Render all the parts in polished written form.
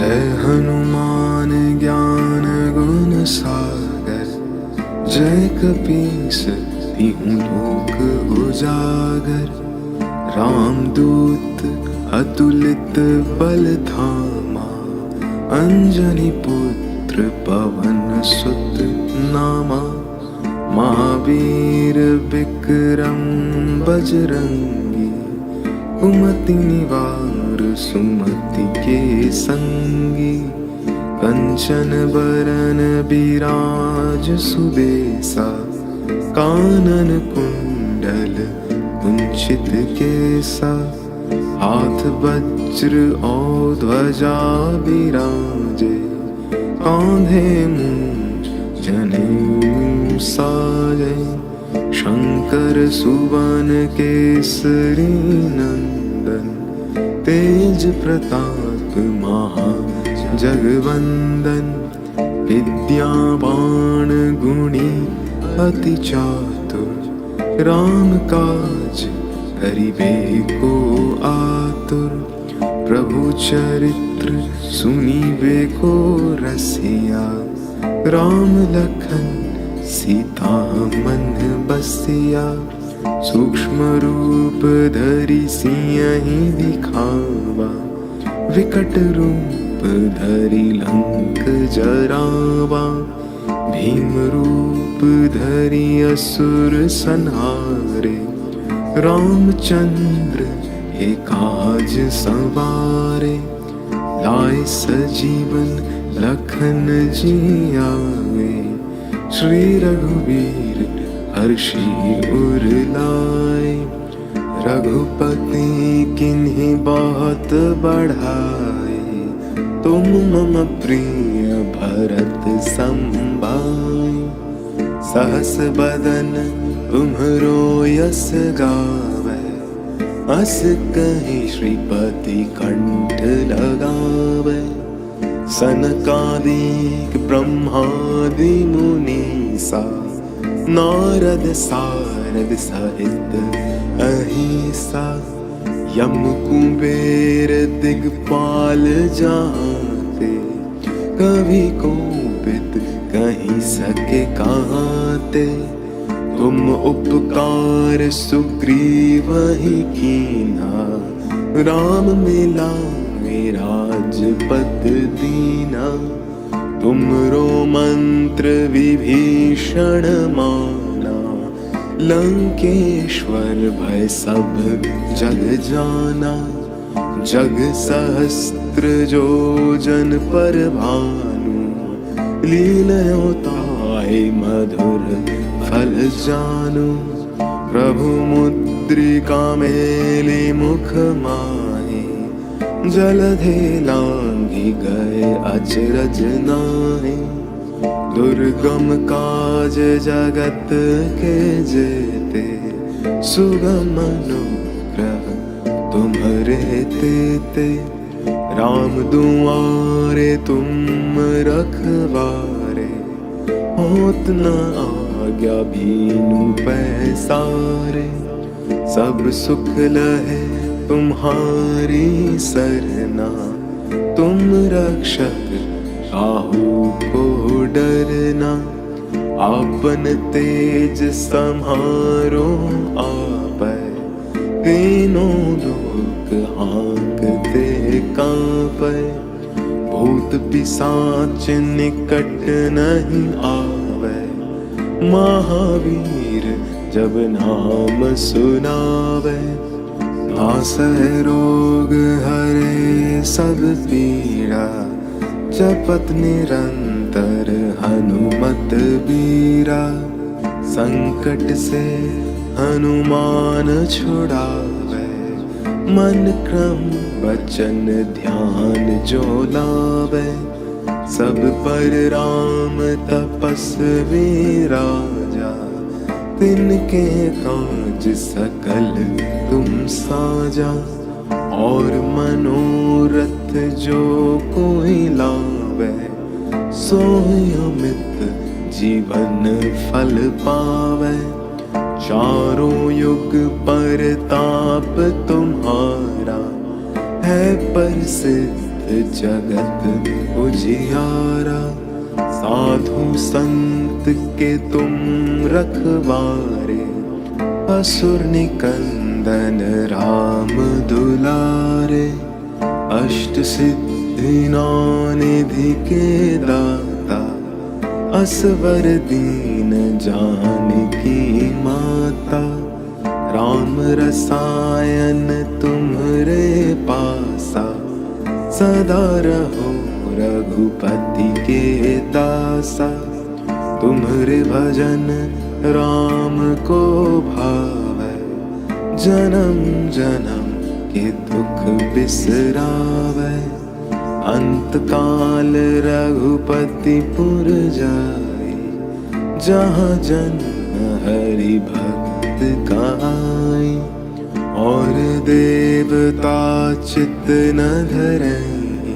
है हनुमान ज्ञान गुण सागर, जय कपीस तिहुँ लोक उजागर। रामदूत अतुलित बल धामा, अंजनी पुत्र पवन सुत नामा। महावीर विक्रम बजरंगी, कुमति निवार सुमति के संगी। कंचन बरन बिराज सुबेसा, कानन कुंडल कुंचित केसा। हाथ वज्र और ध्वजा बिराजे, कांधे मूंज जनेऊ साजे। शंकर सुवन केसरी नंदन, तेज प्रताप महा जगवंदन। विद्यावान गुणी अति चातुर, राम काज करिबे को आतुर। प्रभु चरित्र सुनिबे को रसिया, राम लखन सीता मन बसिया। सूक्ष्म रूप धरि सियहि दिखावा, विकट रूप धरि लंक जरावा। भीम रूप धरि असुर संहारे, रामचंद्र के काज सवारे। लाए सजीवन लखन जियावे, श्री रघुवीर हर्षि उर लाए। रघुपति किन्हीं बहुत बढ़ाए, तुम मम प्रिय भरत सम भाई। सहस बदन तुम्हरो यस गावै, अस कहीं श्रीपति कंठ लगावै। सनकादिक ब्रह्मादि मुनीसा, नारद सारद सहित अहिसा। यम कुबेर दिगपाल जाते, कभी कोपित कहीं सके कहते। तुम उपकार सुग्रीव ही कीना, राम मिलाए राजपद दीना। तुमरो मंत्र विभीषण माना, लंकेश्वर भय सब जग जाना। जग सहस्त्र जो जन पर भानु, लीलयो ताहि मधुर फल जानू। प्रभु मुद्रिका मेली मुख माहि, जलधि लांघि गए अचरज नाहि। दुर्गम काज जगत के जेते, सुगम अनुग्रह तुम्हरे तेते। राम दुआरे तुम रखवारे, होत न आज्ञा बीनु पैसारे। सब सुख लहे तुम्हारी सरना, तुम रक्षक काहू को डरना। आपन तेज समारो आपै, तीनों लोक हाँकते कांपै। भूत पिशाच निकट नहीं आवे, महावीर जब नाम सुनावे। नासै रोग हरे सब पीड़ा, जपत निरंतर हनुमत बीरा। संकट से हनुमान छुड़ावे, मन क्रम वचन ध्यान जो लावे। सब पर राम तपस्वी राजा, तिनके काज सकल तुम साजा। और मनोरथ जो कोई लावे, सोई अमित जीवन फल पावे। चारों युग पर ताप तुम्हारा है प्रसिद्ध जगत उजियारा। साधु संत के तुम रखवारे, असुर निकंदन राम दुलारे। अष्ट सिद्धि नौ निधि के दाता, असवर दीन जानकी माता। राम रसायन तुम्हरे पासा, सदा रहो रघुपति के दासा। तुम्हरे भजन राम को भावै, जन्म जन्म के दुख बिसरावै। अंत काल रघुपति पुर जाई, जहाँ जन्म हरि भक्त काई। और देवता चित्त न धरई,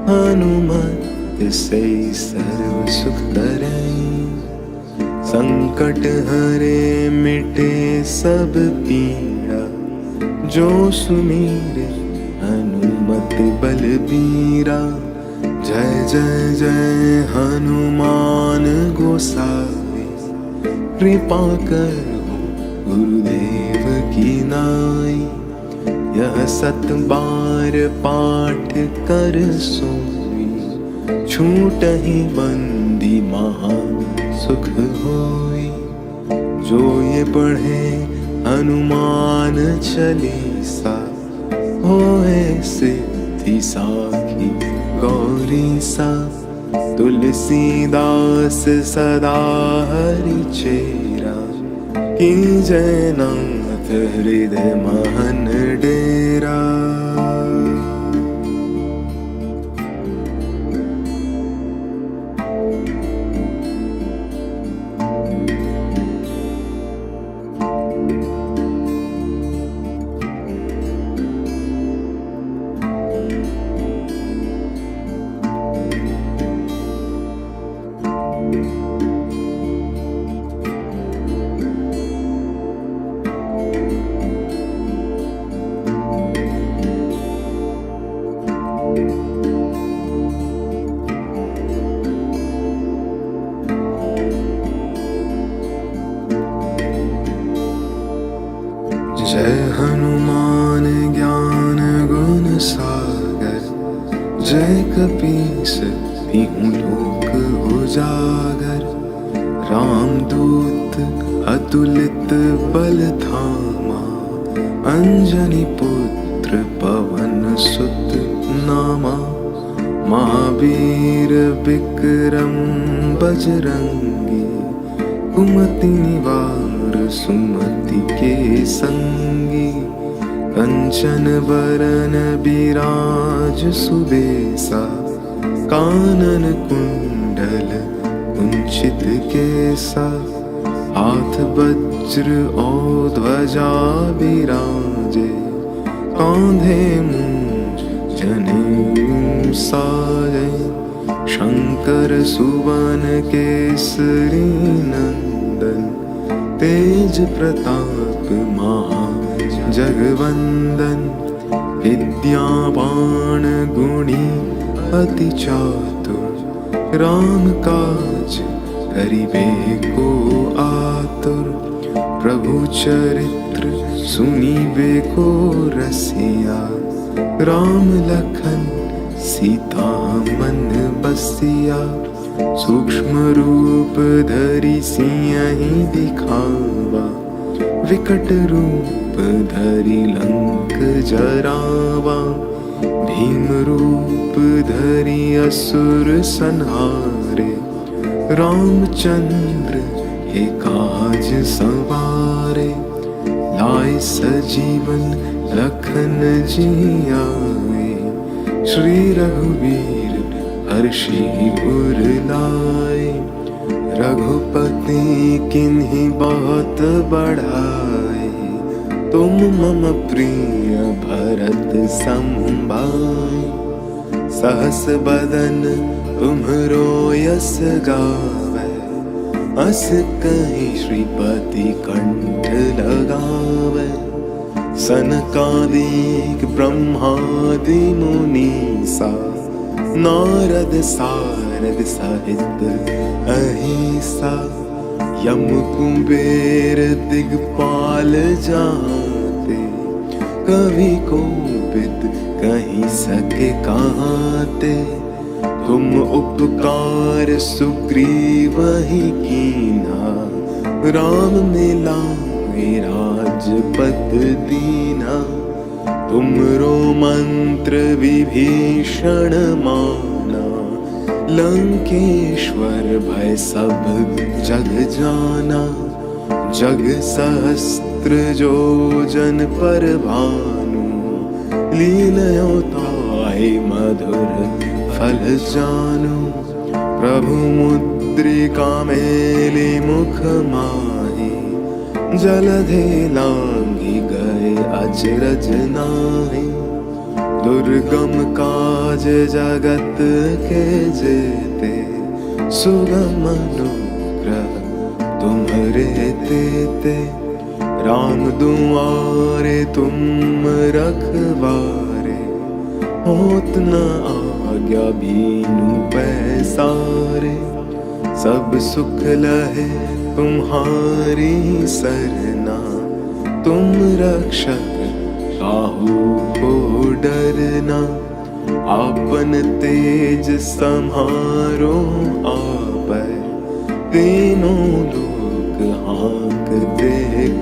हनुमत से सर्व सुख करई। संकट हरे मिटे सब पीड़ा, जो सुमीरे हनुमत बलबीरा। जय जय जय हनुमान गोसाई, कृपा करो गुरुदेव की नाई। यह 7 बार पाठ कर सोई, छूटहि बंदी महा सुख होई। जो ये पढ़े हनुमान चालीसा, होए सिद्धि साखी गौरी सा। तुलसीदास सदा हरि चेरा, कीजय नाथ हृदय महन डेरा। जय हनुमान ज्ञान गुण सागर, जय कपीस तिहु लोक उजागर। रामदूत अतुलित बल धामा, अंजनी पुत्र पवन सुत नामा। महावीर विक्रम बजरंगी, कुमति निवार सुमति के संगी। कंचन वरन बिराज सुबेसा, कानन कुंडल कुंचित केसा। हाथ वज्र और ध्वजा बिराजे, कांधे मूंज जनेऊ साजे। शंकर सुवन केसरी नंदन, तेज प्रताप महा जगवंदन। विद्यावान गुणी अति चातुर, राम काज करिबे को आतुर। प्रभु चरित्र सुनिबे को रसिया, राम लखन सीता मन बसिया। सूक्ष्म रूप धरि सियहि दिखावा, विकट रूप धरि लंक जरावा। भीम रूप धरि असुर संहारे, रामचंद्र के काज सवारे। लाए सजीवन लखन जियाए, श्री रघुवीर हर्षि उर लाए। रघुपति किन्हीं बहुत बढ़ाए, तुम मम प्रिय भरत सम भाई। सहस बदन तुम्हरो यस गावै, अस कहीं श्रीपति कंठ लगावै। सनकादिक ब्रह्मादि मुनीसा नारद सारद सहित अहिंसा यम कुबेर दिगपाल जाते कभी कोपित कहीं सके कहते तुम उपकार सुग्रीव ही कीना राम मिलाए राजपद दीना तुमरो मंत्र विभीषण माना लंकेश्वर भय सब जग जाना जग सहस्त्र जो जन पर भानु लीलयो ताहि मधुर फल जानू प्रभु मुद्रिका मेली मुख माही जलधि लांघि गए अचरज नाही दुर्गम काज जगत के जेते सुगम अनुग्रह तुम्हारे तेते राम दुआरे तुम रखवारे होत न आज्ञा बीनु पैसारे सब सुख लहे तुम्हारी सरना तुम रक्षक काहू को डरना आपन तेज सम्हारो आपै तीनों लोक हाँकते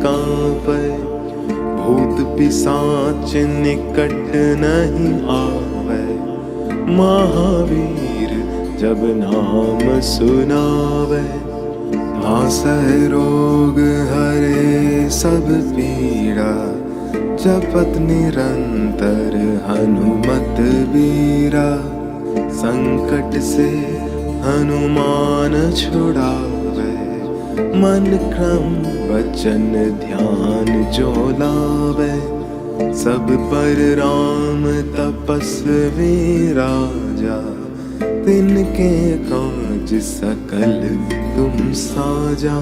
कांपै भूत पिशाच निकट नहीं आवे महावीर जब नाम सुनावे नासै रोग हरे सब पीड़ा जपत निरंतर हनुमत बीरा संकट से हनुमान छुड़ावे मन क्रम वचन ध्यान जो लावे सब पर राम तपस्वी राजा तिनके काज सकल तुम साजा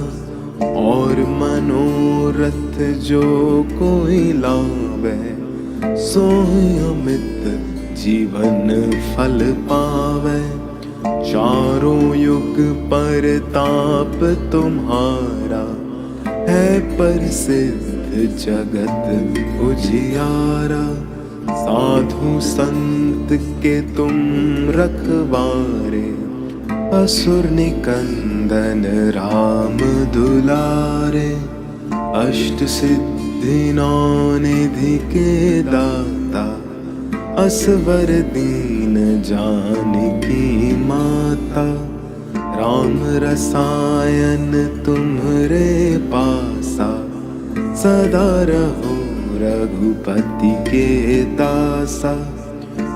और मनोरथ जो कोई लावे सोई अमित जीवन फल पावे चारों युग पर ताप तुम्हारा है प्रसिद्ध जगत उजियारा साधु संत के तुम रखवारे असुर निकंदन राम दुलारे अष्ट सिद्धि नौ निधि के दाता असवर दीन जानकी माता राम रसायन तुम्हरे पासा सदा रहो रघुपति के दासा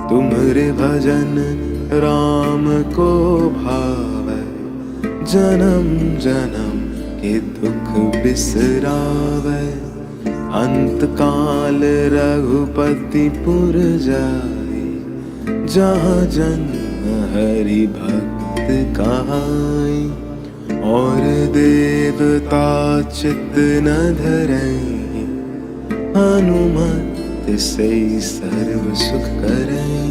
तुम्हरे भजन राम को भावे जन्म जन्म के दुख बिसरावे अंत काल रघुपति पुर जाए जहाँ जन्म हरि भक्त कहाई और देवता चित्त न धरई हनुमत से सर्व सुख करई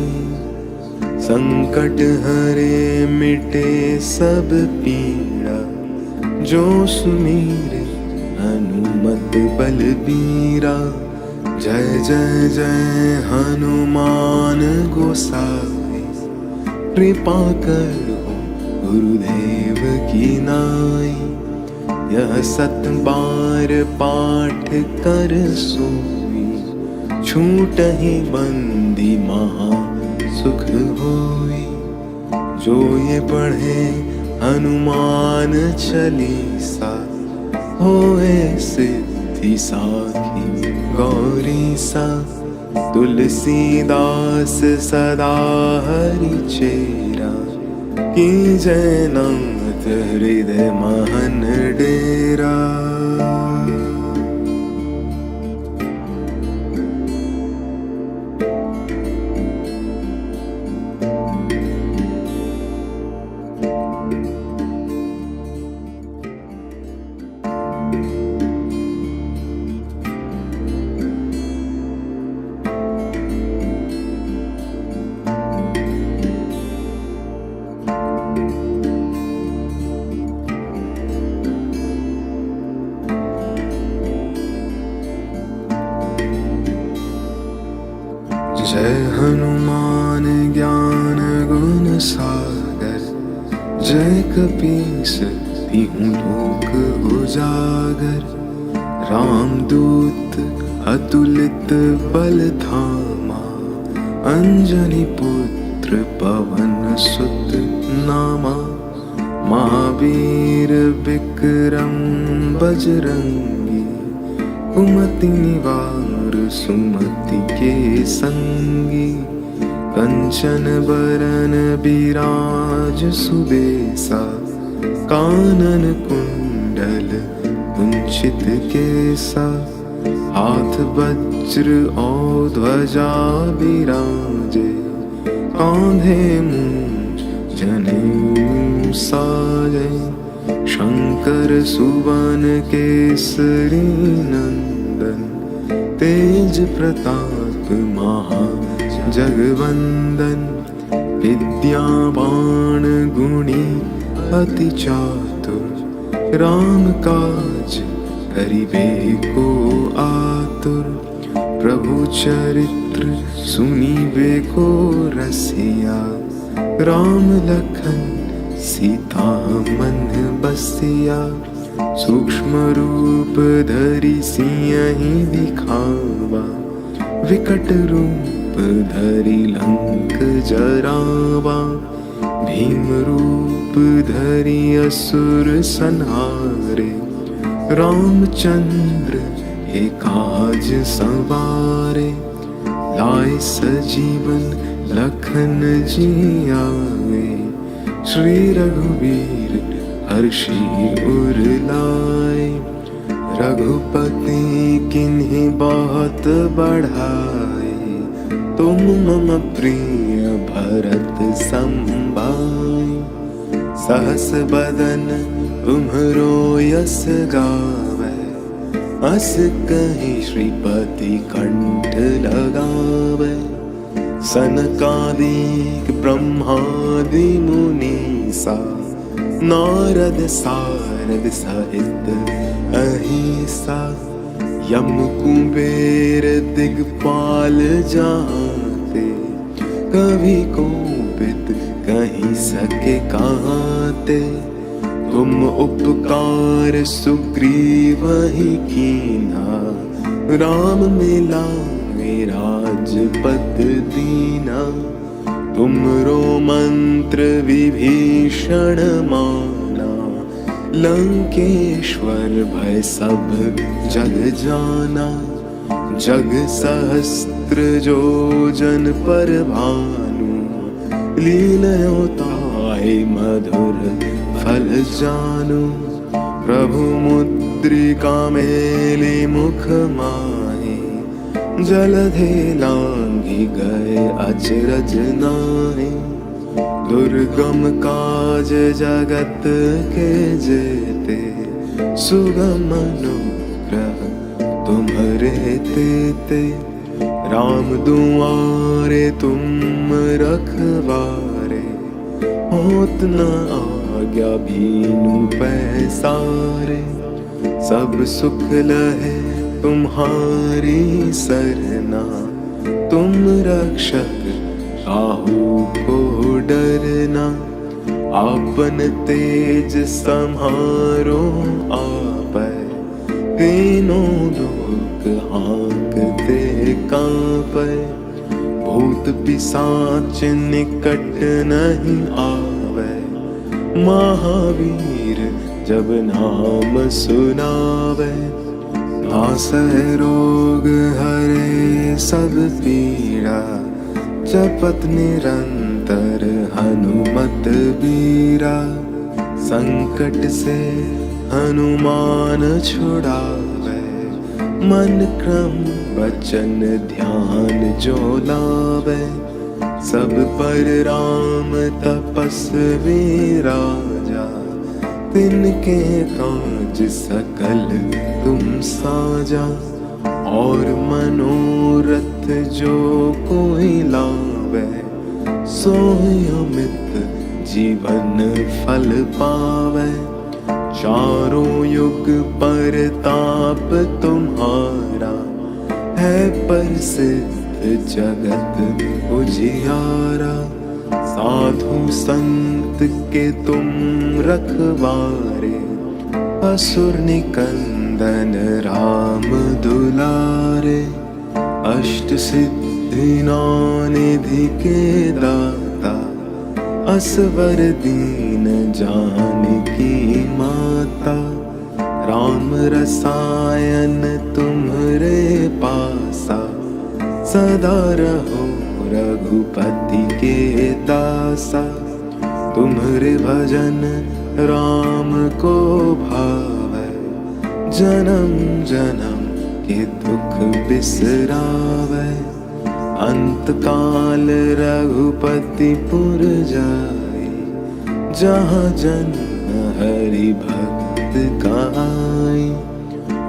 संकट हरे मिटे सब पीड़ा जो सुमीरे हनुमत बलबीरा जय जय जय हनुमान गोसाई कृपा करो गुरुदेव की नाई यह सत बार पाठ कर सोई छूटहि बंदी महा सुख होई जो ये पढ़े हनुमान चालीसा होए सिद्धि साखी गौरी सा तुलसीदास सदा हरि चेरा की जय नाथ हृदय महन डेरा। जय हनुमान ज्ञान गुण सागर, जय कपीस तिहु लोक उजागर। रामदूत अतुलित बल धामा, अंजनी पुत्र पवन सुत नामा। महावीर विक्रम बजरंगी, कुमति निवार सुमति के संगी। कंचन बरन बिराज सुबेसा, कानन कुंडल कुंचित केसा। हाथ वज्र और ध्वजा बिराजे, कांधे मूंज जनेऊ साजे। शंकर सुवन केसरी नंदन, तेज प्रताप महा जगवंदन। विद्यावान गुणी अति चातुर, राम काज करिबे को आतुर। प्रभु चरित्र सुनिबे को रसिया, राम लखन सीता मन बसिया। सूक्ष्म रूप धरि सियहि दिखावा, विकट रूप धरि लंक जरावा। भीम रूप धरि असुर संहारे, रामचंद्र के काज सवारे। लाए सजीवन लखन जियावे, श्री रघुवीर हर्षि उर लाए। रघुपति किन्हीं बहुत बढ़ाए, तुम मम प्रिय भरत संभाए। सहस बदन तुम्हरो यस गावे, अस कहीं श्रीपति कंठ लगावे। सनकादिक ब्रह्मादि मुनीसा, नारद सारद सहित अहिसा। यम कुबेर दिगपाल जाते, कभी कोपित कहीं सके कहते। तुम उपकार सुग्रीव ही कीना, राम मिलाए राजपद दीना। तुमरो मंत्र विभीषण माना, लंकेश्वर भय सब जग जाना। जग सहस्त्र जो जन पर भानु, लील्यों ताहि मधुर फल जानू। प्रभु मुद्रिका मेली मुख माहि, जलधि लांघि गए अचरज नाहि। दुर्गम काज जगत के जेते, सुगम अनुग्रह तुम्हरे तेते। राम दुआरे तुम रखवारे, होत न आज्ञा भीनु पैसारे। सब सुख लहे तुम्हारी सरना, तुम रक्षक काहू को डरना। आपन तेज सम्हारो आपै, तीनों लोक हाँकते कांपै। भूत पिशाच निकट नहीं आवे, महावीर जब नाम सुनावे। नासै रोग हरे सब पीड़ा, जपत निरंतर हनुमत बीरा। संकट से हनुमान छुड़ावे, मन क्रम वचन ध्यान जो लावे। सब पर राम तपस्वी राजा, तिनके काज सकल तुम साजा। और मनोरथ जो कोई लावे, सोई अमित जीवन फल पावे। चारों युग परताप तुम्हारा, है प्रसिद्ध जगत उजियारा। साधु संत के तुम रखवारे, असुर निकंदन राम दुलारे। अष्ट सिद्धि नौ निधि के दाता, असवर दीन जानकी माता। राम रसायन तुम्हरे पासा, सदा रहो रघुपति के दासा। तुम्हरे भजन राम को भावै, जन्म जन्म के दुख बिसरावै। अंत काल रघुपति पुर जाई, जहाँ जन्म हरि भक्त का आई।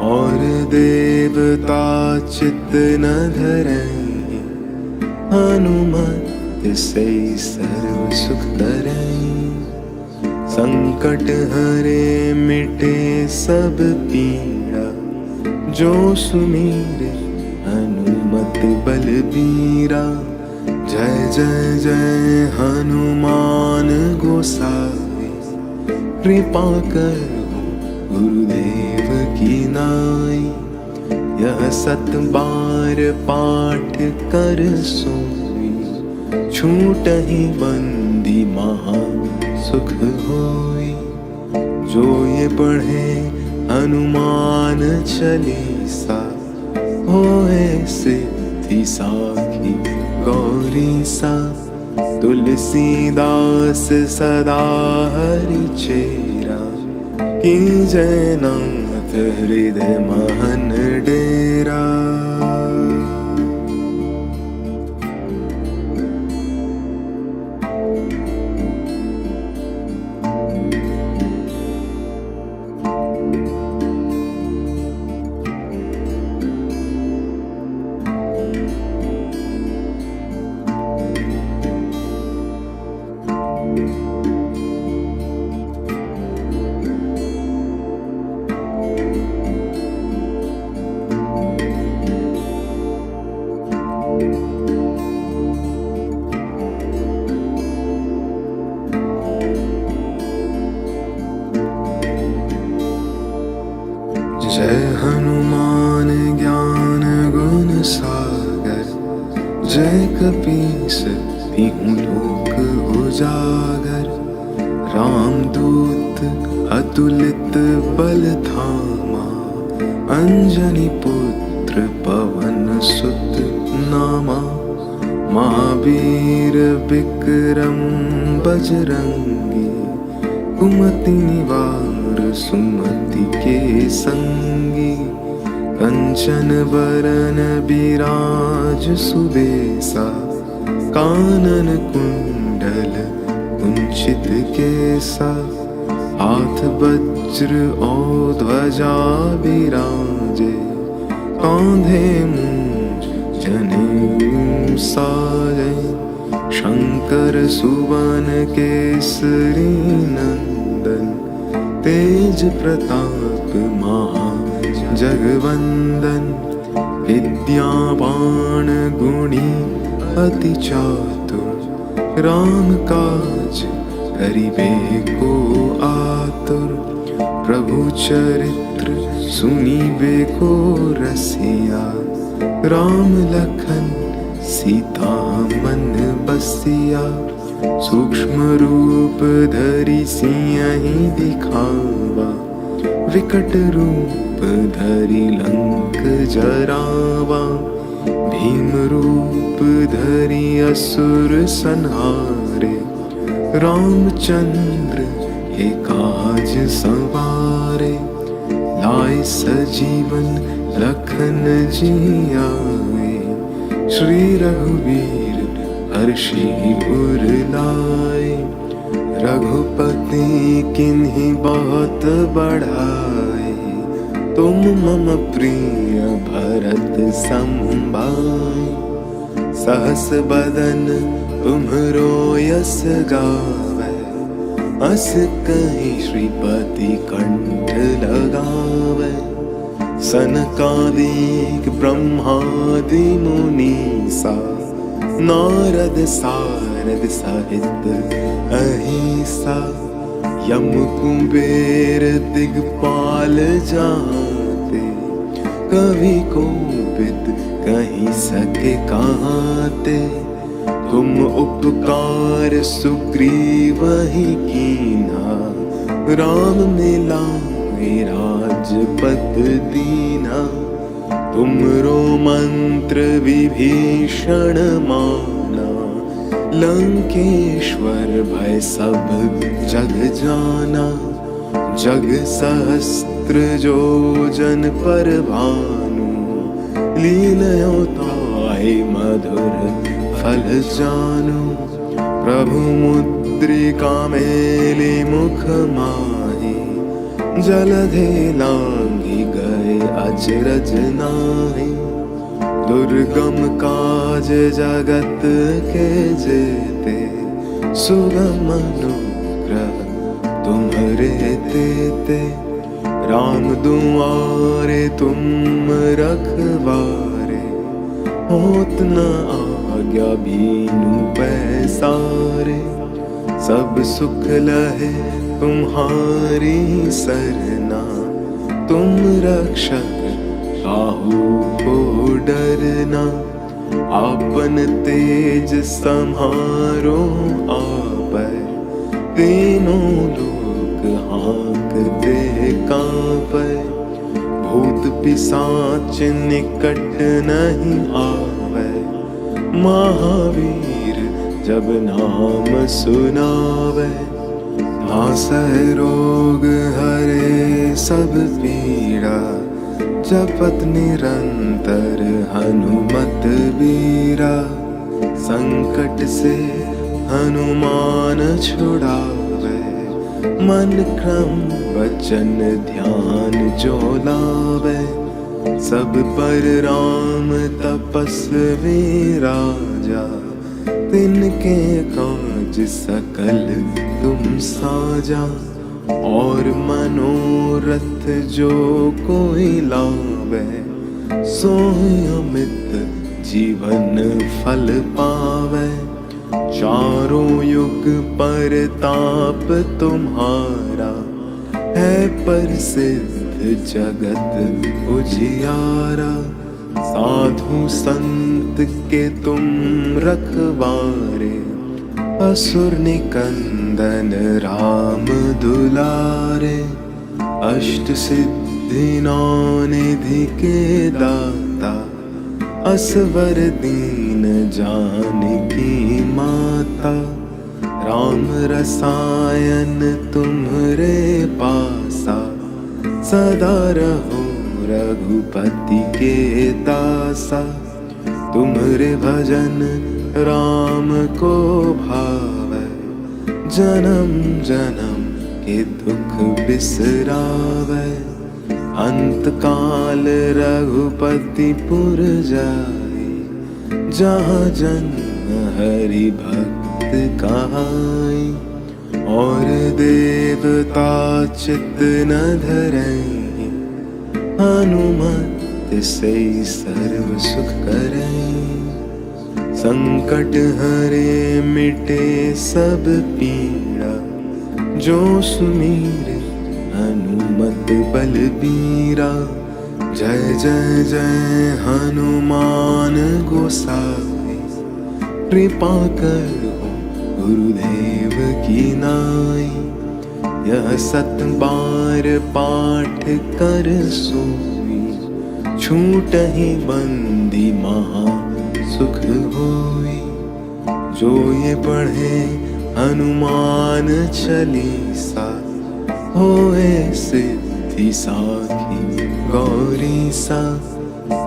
और देवता चित्त न धरई, हनुमत से सर्व सुख करई। संकट हरे मिटे सब पीड़ा, जो सुमीरे हनुमत बलबीरा। जय जय जय हनुमान गोसाई, कृपा करो गुरुदेव की नाई। यह सत बार पाठ कर सोई, छूटहि बंदी महा सुख होई। जो ये पढ़े हनुमान चालीसा, होए सिद्धि साखी गौरी सा। तुलसीदास सदा हरि चेरा, कीजय नाथ हृदय महन डेरा। जय हनुमान ज्ञान गुण सागर, जय कपीस तिहु लोक उजागर। रामदूत अतुलित बल धामा, अंजनी पुत्र पवन सुत नामा। महावीर विक्रम बजरंगी, कुमति निवार सुमति के संगी। कंचन वरन बिराज सुबेसा, कानन कुंडल कुंचित केसा। हाथ वज्र और ध्वजा बिराजे, कांधे मूंज जनेऊ साजे। शंकर सुवन केसरी नंदन, तेज प्रताप महा जगवंदन। विद्यावान गुणी अति चातुर, राम काज करिबे को आतुर। प्रभु चरित्र सुनिबे को रसिया, राम लखन सीता मन बसिया। सूक्ष्म रूप धरि सियहि दिखावा, विकट रूप धरि लंक जरावा। भीम रूप धरि असुर संहारे, रामचंद्र के काज संवारे। लाए सजीवन लखन जियाए, श्री रघुवीर हर्षि उर लाए। रघुपति किन्हीं बहुत बढ़ाए, तुम मम प्रिय भरत सम भाई। सहस बदन तुम्हरो यस गावै, अस कहीं श्रीपति कंठ लगावै। सनकादिक ब्रह्मादि मुनीसा, नारद सारद सहित अहिसा, यम कुबेर दिगपाल जाते, कवि कोविद कहीं सके कहते। तुम उपकार सुग्रीव ही कीन्हा, राम मिलाए राजपद दीना। तुमरो मंत्र विभीषण माना, लंकेश्वर भय सब जग जाना। जग सहस्त्र जो जन पर भानु, लीलयो ताहि मधुर फल जानु। प्रभु मुद्रिका मेली मुख माहि, जलधि लांघि गए अचरज नाहि। दुर्गम काज जगत के जेते, सुगम अनुग्रह तुम्हरे तेते। राम दुआरे तुम रखवारे, होत न आज्ञा बीनु पैसारे। सब सुख लहे तुम्हारी सरना, तुम रक्षक काहू को डरना। आपन तेज सम्हारो आपै, तीनों लोक हाँकते कांपै। भूत पिशाच निकट नहीं आवे, महावीर जब नाम सुनावे। नासै रोग हरे सब पीड़ा, जपत निरंतर हनुमत बीरा। संकट से हनुमान छुड़ावे, मन क्रम वचन ध्यान जो लावे। सब पर राम तपस्वी राजा, तिनके काज सकल तुम साजा। और मनोरथ जो कोई लावे, सोई अमित जीवन फल पावे। चारों युग पर ताप तुम्हारा, है प्रसिद्ध जगत उजियारा। साधु संत के तुम रखवारे, असुर निकंदन राम दुलारे। अष्ट सिद्धि नौ निधि के दाता, असवर दीन जानकी माता। राम रसायन तुम्हरे पासा, सदा रहो रघुपति के दासा। तुम्हरे भजन राम को भावै, जन्म जन्म के दुख बिसरावै। अंत काल रघुपति पुर जाई, जहाँ जन्म हरि भक्त कहाई। और देवता चित्त न धरई, हनुमत से सर्व सुख करई। संकट हरे मिटे सब पीड़ा, जो सुमीरे हनुमत बलबीरा। जय जय जय हनुमान गोसाई, कृपा करो गुरुदेव की नाई। यह सत बार पाठ कर सोई, छूटहि बंदी महा सुख होई। जो ये पढ़े हनुमान चालीसा, होए सिद्धि साखी गौरी सा।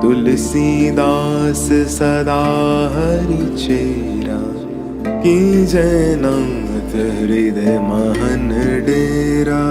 तुलसीदास सदा हरि चेरा, कीजय नाथ हृदय महन डेरा।